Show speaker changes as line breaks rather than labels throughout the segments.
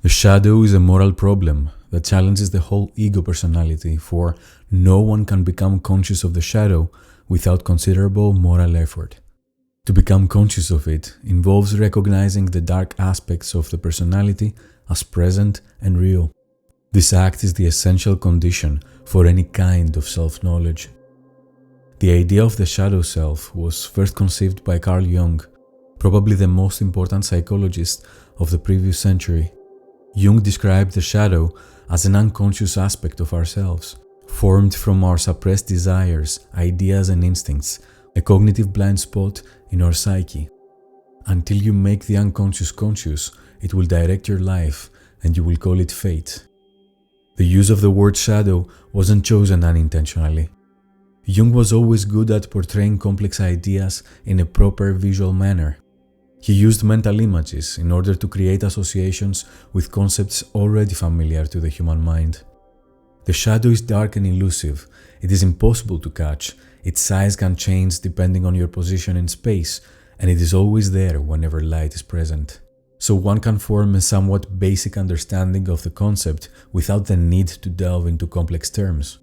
The shadow is a moral problem that challenges the whole ego personality, for no one can become conscious of the shadow without considerable moral effort. To become conscious of it involves recognizing the dark aspects of the personality as present and real. This act is the essential condition for any kind of self-knowledge. The idea of the shadow self was first conceived by Carl Jung, probably the most important psychologist of the previous century. Jung described the shadow as an unconscious aspect of ourselves, formed from our suppressed desires, ideas and instincts, a cognitive blind spot in our psyche. Until you make the unconscious conscious, it will direct your life and you will call it fate. The use of the word shadow wasn't chosen unintentionally. Jung was always good at portraying complex ideas in a proper visual manner. He used mental images in order to create associations with concepts already familiar to the human mind. The shadow is dark and elusive. It is impossible to catch. Its size can change depending on your position in space, and it is always there whenever light is present. So one can form a somewhat basic understanding of the concept without the need to delve into complex terms.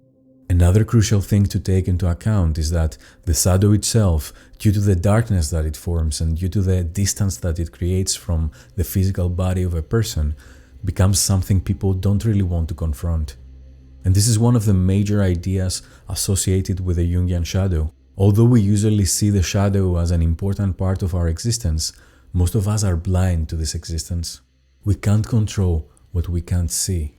Another crucial thing to take into account is that the shadow itself, due to the darkness that it forms and due to the distance that it creates from the physical body of a person, becomes something people don't really want to confront. And this is one of the major ideas associated with the Jungian shadow. Although we usually see the shadow as an important part of our existence, most of us are blind to this existence. We can't control what we can't see.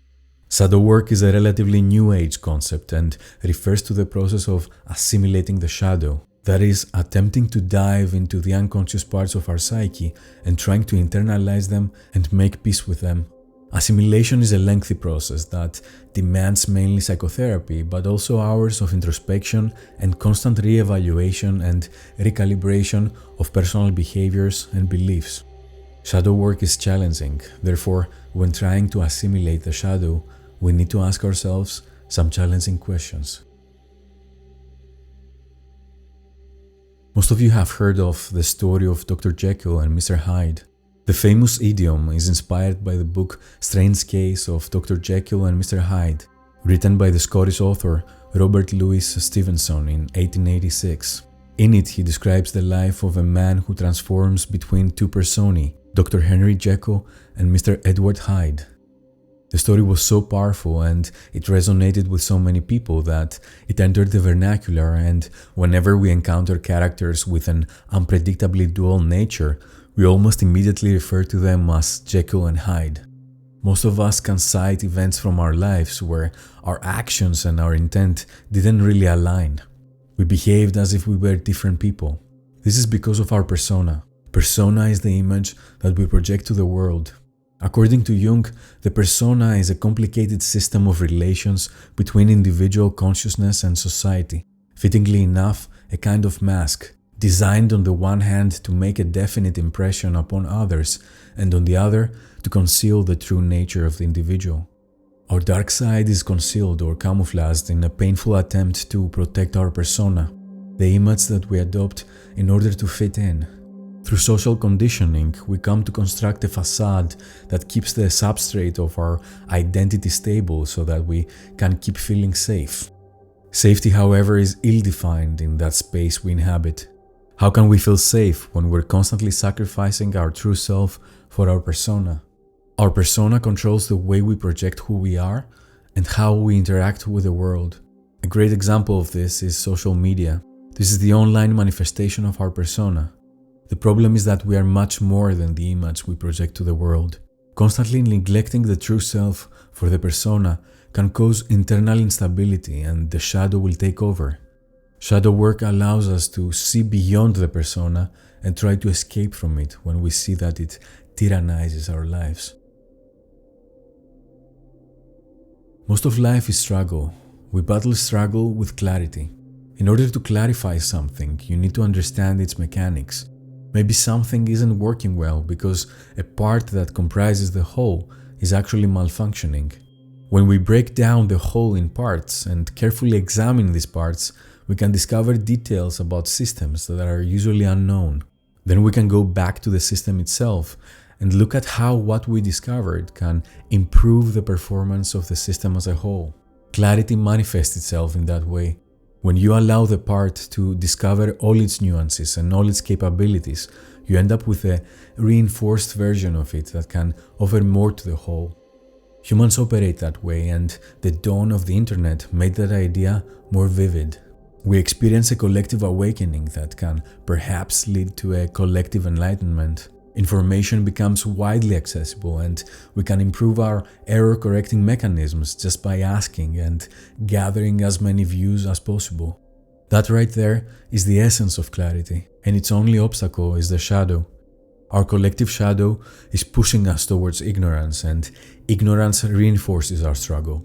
Shadow work is a relatively new age concept and refers to the process of assimilating the shadow, that is, attempting to dive into the unconscious parts of our psyche and trying to internalize them and make peace with them. Assimilation is a lengthy process that demands mainly psychotherapy, but also hours of introspection and constant re-evaluation and recalibration of personal behaviors and beliefs. Shadow work is challenging, therefore, when trying to assimilate the shadow, we need to ask ourselves some challenging questions. Most of you have heard of the story of Dr. Jekyll and Mr. Hyde. The famous idiom is inspired by the book Strange Case of Dr. Jekyll and Mr. Hyde, written by the Scottish author Robert Louis Stevenson in 1886. In it, he describes the life of a man who transforms between two personae, Dr. Henry Jekyll and Mr. Edward Hyde. The story was so powerful and it resonated with so many people that it entered the vernacular, and whenever we encounter characters with an unpredictably dual nature, we almost immediately refer to them as Jekyll and Hyde. Most of us can cite events from our lives where our actions and our intent didn't really align. We behaved as if we were different people. This is because of our persona. Persona is the image that we project to the world. According to Jung, the persona is a complicated system of relations between individual consciousness and society. Fittingly enough, a kind of mask, designed on the one hand to make a definite impression upon others, and on the other to conceal the true nature of the individual. Our dark side is concealed or camouflaged in a painful attempt to protect our persona, the image that we adopt in order to fit in. Through social conditioning, we come to construct a facade that keeps the substrate of our identity stable so that we can keep feeling safe. Safety, however, is ill-defined in that space we inhabit. How can we feel safe when we're constantly sacrificing our true self for our persona? Our persona controls the way we project who we are and how we interact with the world. A great example of this is social media. This is the online manifestation of our persona. The problem is that we are much more than the image we project to the world. Constantly neglecting the true self for the persona can cause internal instability, and the shadow will take over. Shadow work allows us to see beyond the persona and try to escape from it when we see that it tyrannizes our lives. Most of life is struggle. We battle struggle with clarity. In order to clarify something, you need to understand its mechanics. Maybe something isn't working well because a part that comprises the whole is actually malfunctioning. When we break down the whole in parts and carefully examine these parts, we can discover details about systems that are usually unknown. Then we can go back to the system itself and look at how what we discovered can improve the performance of the system as a whole. Clarity manifests itself in that way. When you allow the part to discover all its nuances and all its capabilities, you end up with a reinforced version of it that can offer more to the whole. Humans operate that way, and the dawn of the internet made that idea more vivid. We experience a collective awakening that can perhaps lead to a collective enlightenment. Information becomes widely accessible, and we can improve our error-correcting mechanisms just by asking and gathering as many views as possible. That right there is the essence of clarity, and its only obstacle is the shadow. Our collective shadow is pushing us towards ignorance, and ignorance reinforces our struggle.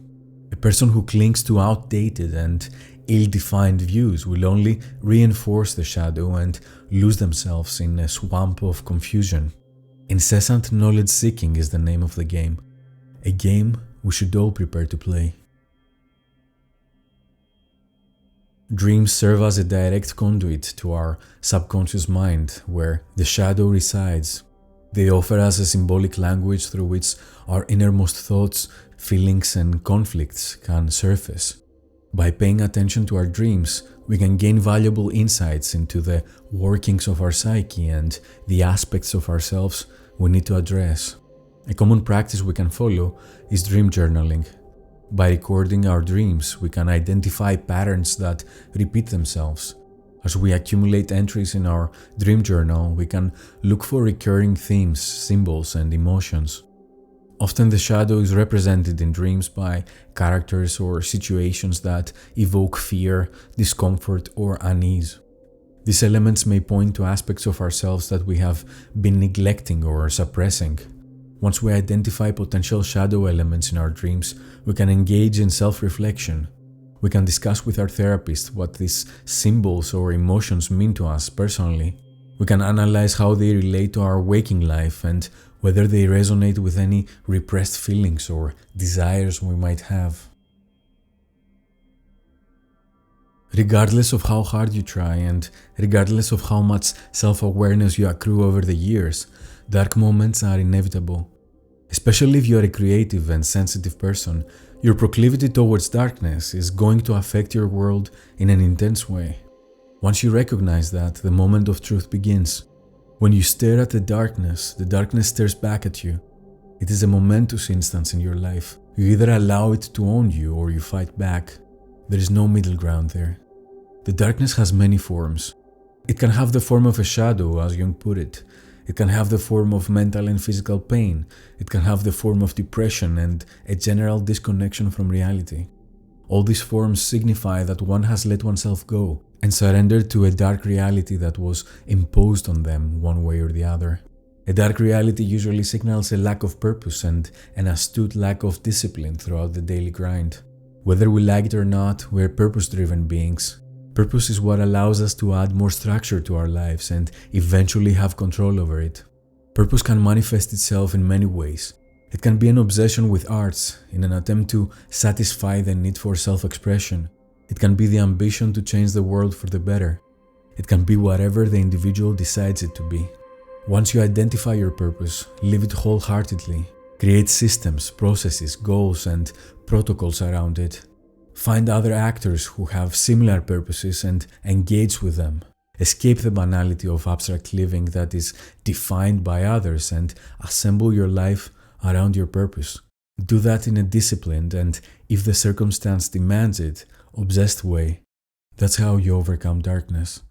A person who clings to outdated and ill-defined views will only reinforce the shadow and lose themselves in a swamp of confusion. Incessant knowledge seeking is the name of the game, a game we should all prepare to play. Dreams serve as a direct conduit to our subconscious mind, where the shadow resides. They offer us a symbolic language through which our innermost thoughts, feelings, and conflicts can surface. By paying attention to our dreams, we can gain valuable insights into the workings of our psyche and the aspects of ourselves we need to address. A common practice we can follow is dream journaling. By recording our dreams, we can identify patterns that repeat themselves. As we accumulate entries in our dream journal, we can look for recurring themes, symbols, and emotions. Often the shadow is represented in dreams by characters or situations that evoke fear, discomfort, or unease. These elements may point to aspects of ourselves that we have been neglecting or suppressing. Once we identify potential shadow elements in our dreams, we can engage in self-reflection. We can discuss with our therapist what these symbols or emotions mean to us personally. We can analyze how they relate to our waking life and whether they resonate with any repressed feelings or desires we might have. Regardless of how hard you try and regardless of how much self-awareness you accrue over the years, dark moments are inevitable. Especially if you are a creative and sensitive person, your proclivity towards darkness is going to affect your world in an intense way. Once you recognize that, the moment of truth begins. When you stare at the darkness stares back at you. It is a momentous instance in your life. You either allow it to own you or you fight back. There is no middle ground there. The darkness has many forms. It can have the form of a shadow, as Jung put it. It can have the form of mental and physical pain. It can have the form of depression and a general disconnection from reality. All these forms signify that one has let oneself go and surrendered to a dark reality that was imposed on them one way or the other. A dark reality usually signals a lack of purpose and an astute lack of discipline throughout the daily grind. Whether we like it or not, we're purpose-driven beings. Purpose is what allows us to add more structure to our lives and eventually have control over it. Purpose can manifest itself in many ways. It can be an obsession with arts in an attempt to satisfy the need for self-expression. It can be the ambition to change the world for the better. It can be whatever the individual decides it to be. Once you identify your purpose, live it wholeheartedly. Create systems, processes, goals, and protocols around it. Find other actors who have similar purposes and engage with them. Escape the banality of abstract living that is defined by others and assemble your life around your purpose. Do that in a disciplined and, if the circumstance demands it, obsessed way. That's how you overcome darkness.